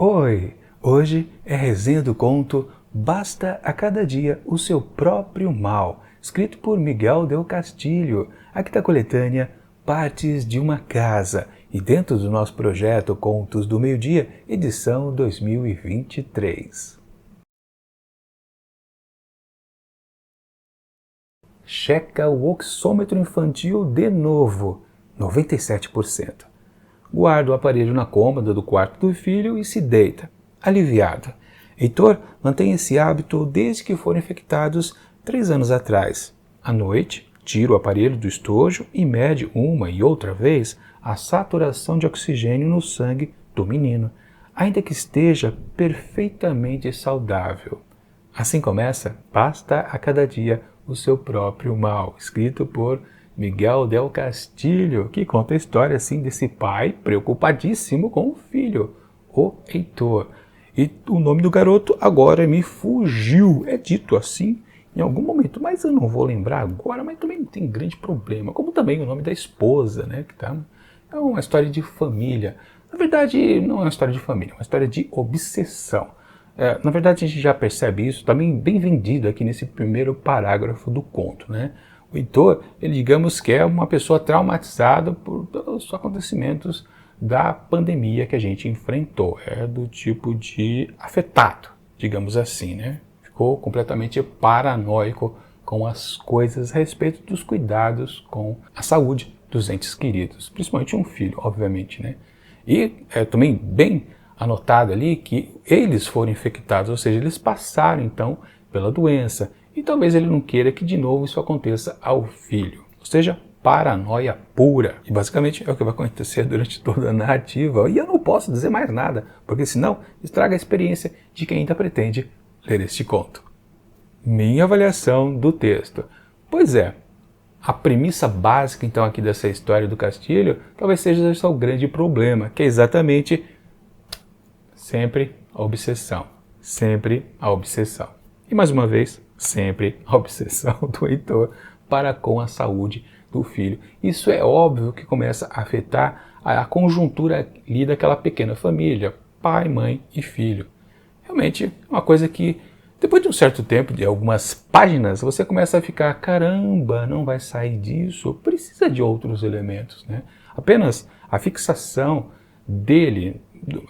Oi! Hoje é resenha do conto Basta a Cada Dia o Seu Próprio Mal, escrito por Miguel Del Castillo, aqui da coletânea Partes de uma Casa, e dentro do nosso projeto Contos do Meio-Dia, edição 2023. Checa o oxômetro infantil de novo, 97%. Guarda o aparelho na cômoda do quarto do filho e se deita, aliviado. Heitor mantém esse hábito desde que foram infectados 3 anos atrás. À noite, tira o aparelho do estojo e mede uma e outra vez a saturação de oxigênio no sangue do menino, ainda que esteja perfeitamente saudável. Assim começa Basta a Cada Dia o Seu Próprio Mal, escrito por Miguel Del Castillo, que conta a história assim desse pai preocupadíssimo com o filho, o Heitor. E o nome do garoto agora me fugiu, é dito assim em algum momento, mas eu não vou lembrar agora, mas também não tem grande problema, como também o nome da esposa, né, que tá, é uma história de família. Na verdade, não é uma história de família, é uma história de obsessão. Na verdade, a gente já percebe isso também bem vendido aqui nesse primeiro parágrafo do conto, né? O Heitor, ele digamos que é uma pessoa traumatizada por os acontecimentos da pandemia que a gente enfrentou. É do tipo de afetado, digamos assim, né? Ficou completamente paranoico com as coisas a respeito dos cuidados com a saúde dos entes queridos, principalmente um filho, obviamente, né? E é também bem anotado ali que eles foram infectados, ou seja, eles passaram então pela doença. E talvez ele não queira que de novo isso aconteça ao filho. Ou seja, paranoia pura. E basicamente é o que vai acontecer durante toda a narrativa. E eu não posso dizer mais nada, porque senão estraga a experiência de quem ainda pretende ler este conto. Minha avaliação do texto. Pois é, a premissa básica então aqui dessa história do Castilho talvez seja só o grande problema, que é exatamente sempre a obsessão. Sempre a obsessão. E mais uma vez, sempre a obsessão do Heitor para com a saúde do filho. Isso é óbvio que começa a afetar a conjuntura ali daquela pequena família, pai, mãe e filho. Realmente é uma coisa que, depois de um certo tempo, de algumas páginas, você começa a ficar, caramba, não vai sair disso, precisa de outros elementos, né? Apenas a fixação dele,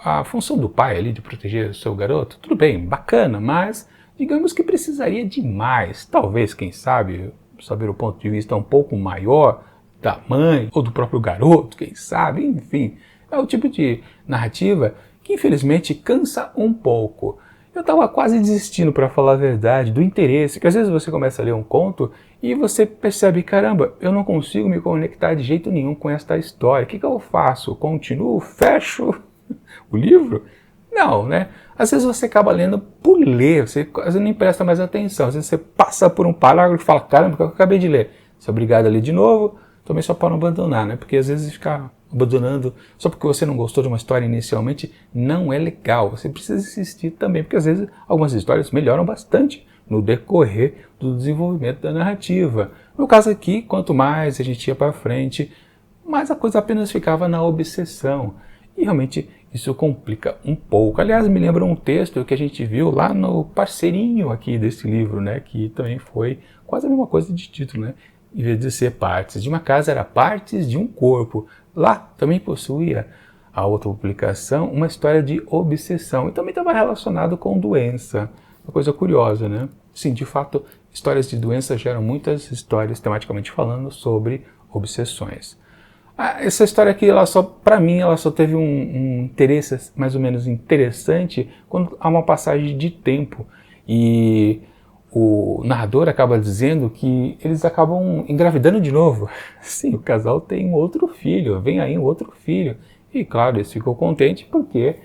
a função do pai ali de proteger o seu garoto, tudo bem, bacana, mas digamos que precisaria de mais. Talvez, quem sabe, saber o ponto de vista um pouco maior da mãe ou do próprio garoto, quem sabe, enfim. É o tipo de narrativa que infelizmente cansa um pouco. Eu estava quase desistindo, para falar a verdade, do interesse, que às vezes você começa a ler um conto e você percebe, caramba, eu não consigo me conectar de jeito nenhum com esta história. O que eu faço? Continuo? Fecho o livro? Não, né? Às vezes você acaba lendo por ler, você quase nem presta mais atenção. Às vezes você passa por um parágrafo e fala, caramba, que eu acabei de ler. Você é obrigado a ler de novo, também só para não abandonar, né? Porque às vezes ficar abandonando só porque você não gostou de uma história inicialmente não é legal. Você precisa insistir também, porque às vezes algumas histórias melhoram bastante no decorrer do desenvolvimento da narrativa. No caso aqui, quanto mais a gente ia para frente, mais a coisa apenas ficava na obsessão. E realmente isso complica um pouco. Aliás, me lembra um texto que a gente viu lá no parceirinho aqui desse livro, né? Que também foi quase a mesma coisa de título, né? Em vez de ser partes de uma casa, era partes de um corpo. Lá também possuía a outra publicação uma história de obsessão. E também estava relacionado com doença. Uma coisa curiosa, né? Sim, de fato, histórias de doença geram muitas histórias, tematicamente falando, sobre obsessões. Essa história aqui, para mim, ela só teve um interesse mais ou menos interessante quando há uma passagem de tempo e o narrador acaba dizendo que eles acabam engravidando de novo. Sim, o casal tem um outro filho, vem aí um outro filho. E claro, eles ficam contentes porque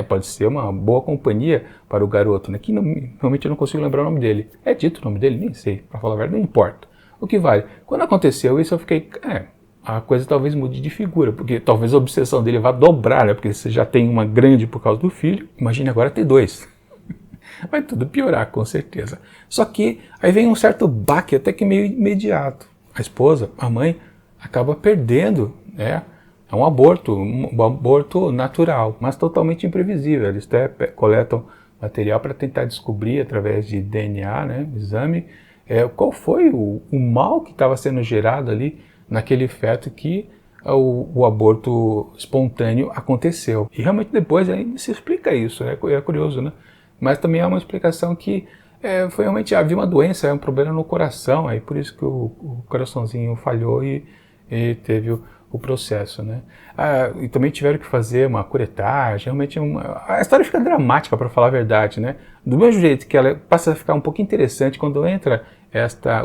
pode ser uma boa companhia para o garoto, né? Que realmente eu não consigo lembrar o nome dele. É dito o nome dele? Nem sei, para falar a verdade, não importa. O que vale? Quando aconteceu isso, eu fiquei... a coisa talvez mude de figura, porque talvez a obsessão dele vá dobrar, né? Porque você já tem uma grande por causa do filho, imagine agora ter 2. Vai tudo piorar, com certeza. Só que aí vem um certo baque até que meio imediato. A esposa, a mãe, acaba perdendo, né, é um aborto natural, mas totalmente imprevisível. Eles até coletam material para tentar descobrir, através de DNA, né, exame, qual foi o mal que estava sendo gerado ali naquele feto que o aborto espontâneo aconteceu. E realmente depois ainda se explica isso, é curioso, né? Mas também há uma explicação que foi realmente, havia uma doença, um problema no coração, aí por isso que o coraçãozinho falhou e teve o processo, né? E também tiveram que fazer uma curetagem, realmente a história fica dramática, para falar a verdade, né? Do mesmo jeito que ela passa a ficar um pouco interessante quando entra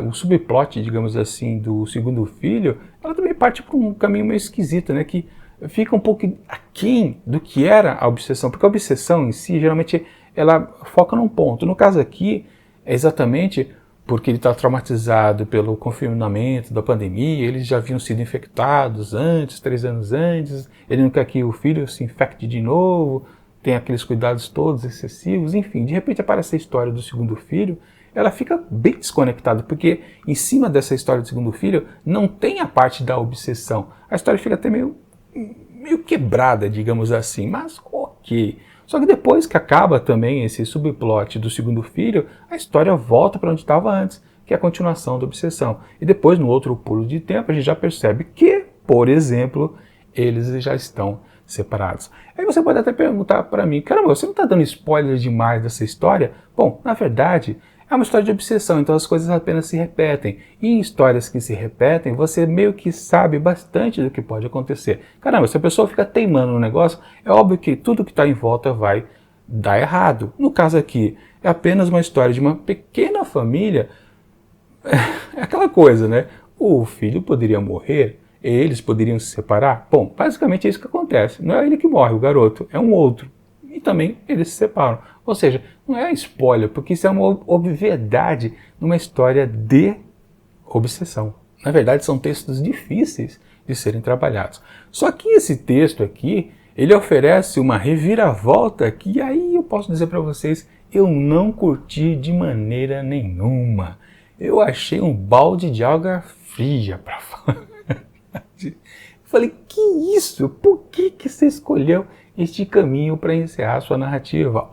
o subplot, digamos assim, do segundo filho, ela também parte para um caminho meio esquisito, né? Que fica um pouco aquém do que era a obsessão, porque a obsessão em si, geralmente, ela foca num ponto. No caso aqui, é exatamente porque ele está traumatizado pelo confinamento da pandemia, eles já haviam sido infectados antes, 3 anos antes, ele não quer que o filho se infecte de novo, tem aqueles cuidados todos excessivos, enfim, de repente aparece a história do segundo filho, ela fica bem desconectada, porque em cima dessa história do segundo filho não tem a parte da obsessão. A história fica até meio quebrada, digamos assim, mas ok. Só que depois que acaba também esse subplot do segundo filho, a história volta para onde estava antes, que é a continuação da obsessão. E depois, no outro pulo de tempo, a gente já percebe que, por exemplo, eles já estão separados. Aí você pode até perguntar para mim, caramba, você não está dando spoiler demais dessa história? Bom, na verdade, é uma história de obsessão, então as coisas apenas se repetem. E em histórias que se repetem, você meio que sabe bastante do que pode acontecer. Caramba, se a pessoa fica teimando no negócio, é óbvio que tudo que está em volta vai dar errado. No caso aqui, é apenas uma história de uma pequena família. É aquela coisa, né? O filho poderia morrer, eles poderiam se separar. Bom, basicamente é isso que acontece. Não é ele que morre, o garoto, é um outro. E também eles se separam. Ou seja, não é spoiler, porque isso é uma obviedade numa história de obsessão. Na verdade, são textos difíceis de serem trabalhados. Só que esse texto aqui, ele oferece uma reviravolta que aí eu posso dizer para vocês, eu não curti de maneira nenhuma. Eu achei um balde de água fria, para falar. Falei, que isso? Por que você escolheu este caminho para encerrar sua narrativa?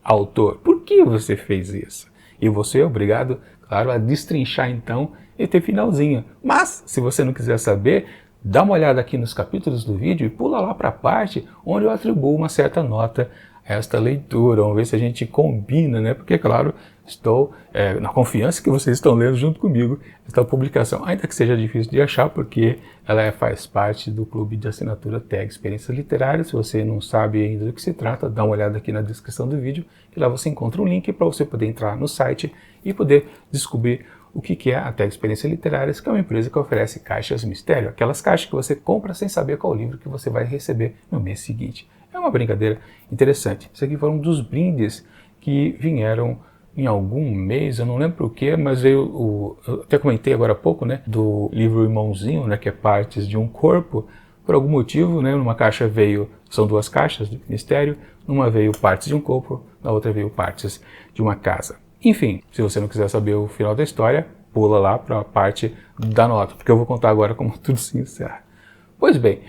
Autor, por que você fez isso? E você é obrigado, claro, a destrinchar então e ter finalzinho. Mas, se você não quiser saber, dá uma olhada aqui nos capítulos do vídeo e pula lá para a parte onde eu atribuo uma certa nota a esta leitura. Vamos ver se a gente combina, né? Porque, claro, estou na confiança que vocês estão lendo junto comigo esta publicação, ainda que seja difícil de achar, porque ela faz parte do clube de assinatura TEG Experiências Literárias. Se você não sabe ainda do que se trata, dá uma olhada aqui na descrição do vídeo, que lá você encontra um link para você poder entrar no site e poder descobrir o que é a TEG Experiências Literárias, que é uma empresa que oferece caixas mistério, aquelas caixas que você compra sem saber qual livro que você vai receber no mês seguinte. É uma brincadeira interessante. Isso aqui foi um dos brindes que vieram em algum mês, eu não lembro o que, mas veio eu até comentei agora há pouco, né, do livro Irmãozinho, né, que é Partes de um Corpo. Por algum motivo, né, numa caixa são 2 caixas de mistério, numa veio Partes de um Corpo, na outra veio Partes de uma Casa. Enfim, se você não quiser saber o final da história, pula lá para a parte da nota, porque eu vou contar agora como tudo se encerra. Pois bem,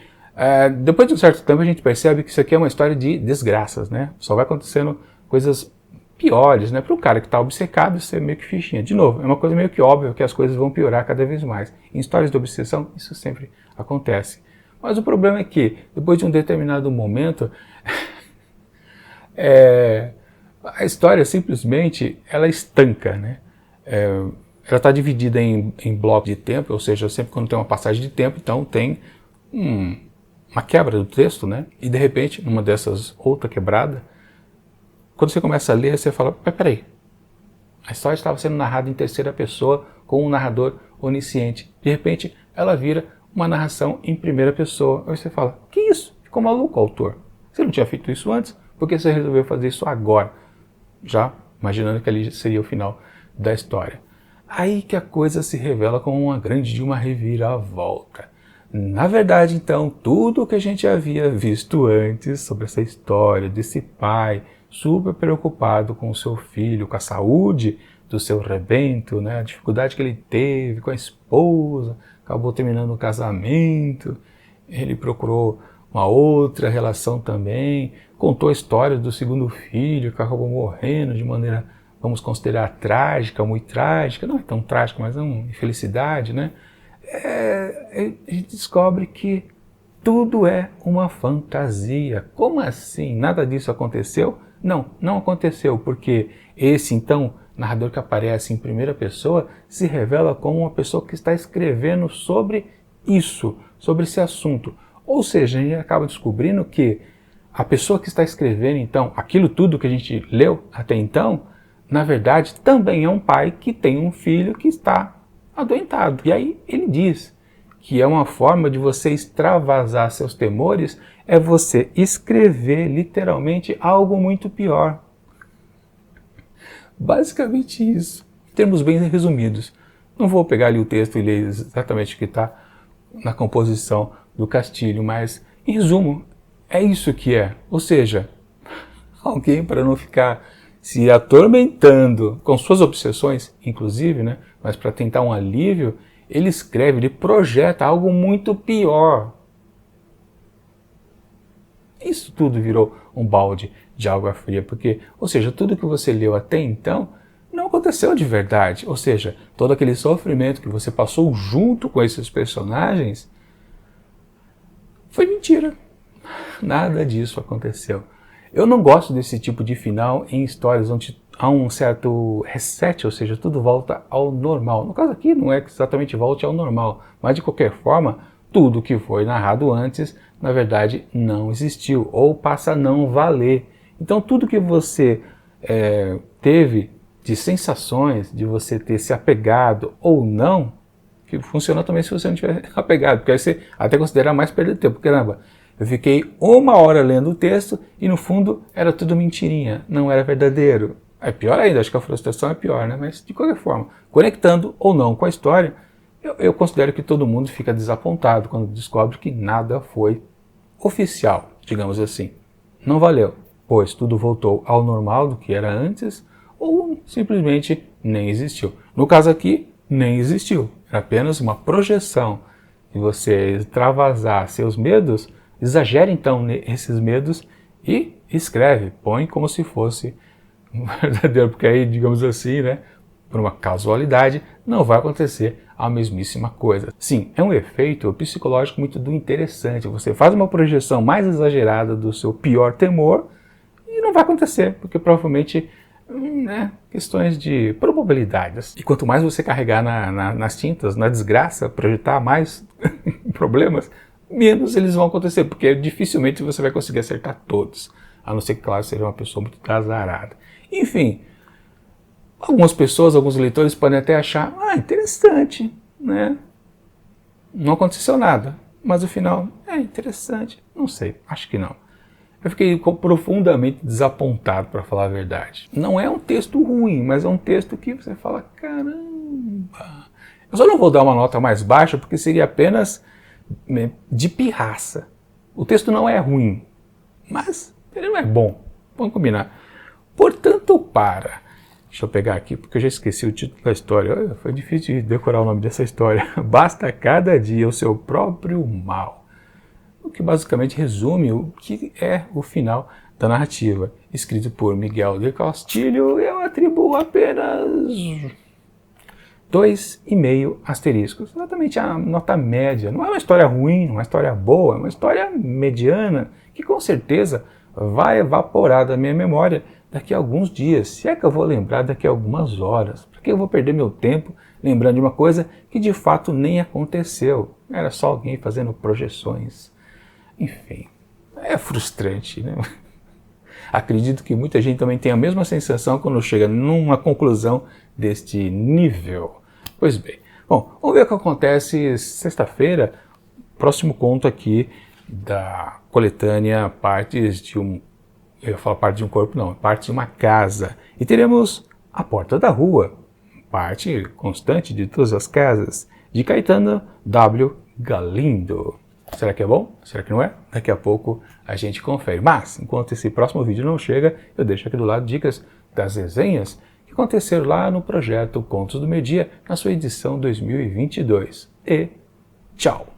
depois de um certo tempo a gente percebe que isso aqui é uma história de desgraças, né? Só vai acontecendo coisas piores, né? Para o cara que está obcecado, ser meio que fichinha. De novo, é uma coisa meio que óbvia que as coisas vão piorar cada vez mais. Em histórias de obsessão, isso sempre acontece. Mas o problema é que, depois de um determinado momento, a história simplesmente, ela estanca, né? Ela está dividida em blocos de tempo, ou seja, sempre quando tem uma passagem de tempo, então tem uma quebra do texto, né? E de repente, numa dessas outra quebrada, quando você começa a ler, você fala, mas peraí, a história estava sendo narrada em terceira pessoa com um narrador onisciente. De repente, ela vira uma narração em primeira pessoa. Aí você fala, que isso? Ficou maluco, autor? Você não tinha feito isso antes? Por que você resolveu fazer isso agora? Já imaginando que ali seria o final da história. Aí que a coisa se revela como uma grande de uma reviravolta. Na verdade, então, tudo o que a gente havia visto antes sobre essa história desse pai super preocupado com o seu filho, com a saúde do seu rebento, né? A dificuldade que ele teve com a esposa, acabou terminando o casamento, ele procurou uma outra relação também, contou a história do segundo filho, que acabou morrendo de maneira, vamos considerar, trágica, muito trágica, não é tão trágica, mas é uma infelicidade, né? A gente descobre que tudo é uma fantasia. Como assim? Nada disso aconteceu? Não, não aconteceu, porque esse, então, narrador que aparece em primeira pessoa se revela como uma pessoa que está escrevendo sobre isso, sobre esse assunto. Ou seja, a gente acaba descobrindo que a pessoa que está escrevendo, então, aquilo tudo que a gente leu até então, na verdade, também é um pai que tem um filho que está adoentado. E aí ele diz que é uma forma de você extravasar seus temores, é você escrever literalmente algo muito pior. Basicamente isso, em termos bem resumidos. Não vou pegar ali o texto e ler exatamente o que está na composição do Castilho, mas, em resumo, é isso que é. Ou seja, alguém, para não ficar se atormentando com suas obsessões, inclusive, né, mas para tentar um alívio, ele escreve, ele projeta algo muito pior. Isso tudo virou um balde de água fria, porque, ou seja, tudo que você leu até então não aconteceu de verdade. Ou seja, todo aquele sofrimento que você passou junto com esses personagens foi mentira. Nada disso aconteceu. Eu não gosto desse tipo de final em histórias onde há um certo reset, ou seja, tudo volta ao normal. No caso aqui não é que exatamente volte ao normal, mas de qualquer forma, tudo que foi narrado antes, na verdade, não existiu, ou passa a não valer. Então tudo que você teve de sensações, de você ter se apegado ou não, que funciona também se você não tiver apegado, porque aí você até considera mais perder tempo. Caramba, eu fiquei 1 hora lendo o texto e no fundo era tudo mentirinha, não era verdadeiro. É pior ainda, acho que a frustração é pior, né? Mas de qualquer forma, conectando ou não com a história, eu considero que todo mundo fica desapontado quando descobre que nada foi oficial, digamos assim. Não valeu, pois tudo voltou ao normal do que era antes, ou simplesmente nem existiu. No caso aqui, nem existiu. Era apenas uma projeção. E você extravasar seus medos, exagera então esses medos e escreve, põe como se fosse um verdadeiro, porque aí, digamos assim, né, por uma casualidade, não vai acontecer a mesmíssima coisa. Sim, é um efeito psicológico muito interessante. Você faz uma projeção mais exagerada do seu pior temor e não vai acontecer, porque provavelmente questões de probabilidades. E quanto mais você carregar nas tintas, na desgraça, projetar mais problemas, menos eles vão acontecer, porque dificilmente você vai conseguir acertar todos, a não ser que, claro, seja uma pessoa muito azarada. Enfim, algumas pessoas, alguns leitores podem até achar, interessante, né? Não aconteceu nada, mas o final é interessante. Não sei, acho que não. Eu fiquei profundamente desapontado, para falar a verdade. Não é um texto ruim, mas é um texto que você fala, caramba. Eu só não vou dar uma nota mais baixa, porque seria apenas de pirraça. O texto não é ruim, mas ele não é bom. Vamos combinar. Portanto, deixa eu pegar aqui, porque eu já esqueci o título da história. Foi difícil de decorar o nome dessa história. Basta cada dia o seu próprio mal. O que basicamente resume o que é o final da narrativa. Escrito por Miguel de Castilho, eu atribuo apenas 2,5 asteriscos. Exatamente a nota média. Não é uma história ruim, não é uma história boa, é uma história mediana, que com certeza vai evaporar da minha memória daqui a alguns dias. Se é que eu vou lembrar daqui a algumas horas. Porque eu vou perder meu tempo lembrando de uma coisa que de fato nem aconteceu. Era só alguém fazendo projeções. Enfim, é frustrante, né? Acredito que muita gente também tem a mesma sensação quando chega numa conclusão deste nível. Pois bem, bom, vamos ver o que acontece sexta-feira, próximo conto aqui da coletânea Partes de um... Eu ia falar parte de um corpo, não, parte de uma casa. E teremos A Porta da Rua, parte constante de todas as casas, de Caetano W. Galindo. Será que é bom? Será que não é? Daqui a pouco a gente confere. Mas, enquanto esse próximo vídeo não chega, eu deixo aqui do lado dicas das resenhas que aconteceram lá no projeto Contos do Meio-Dia, na sua edição 2022. E tchau!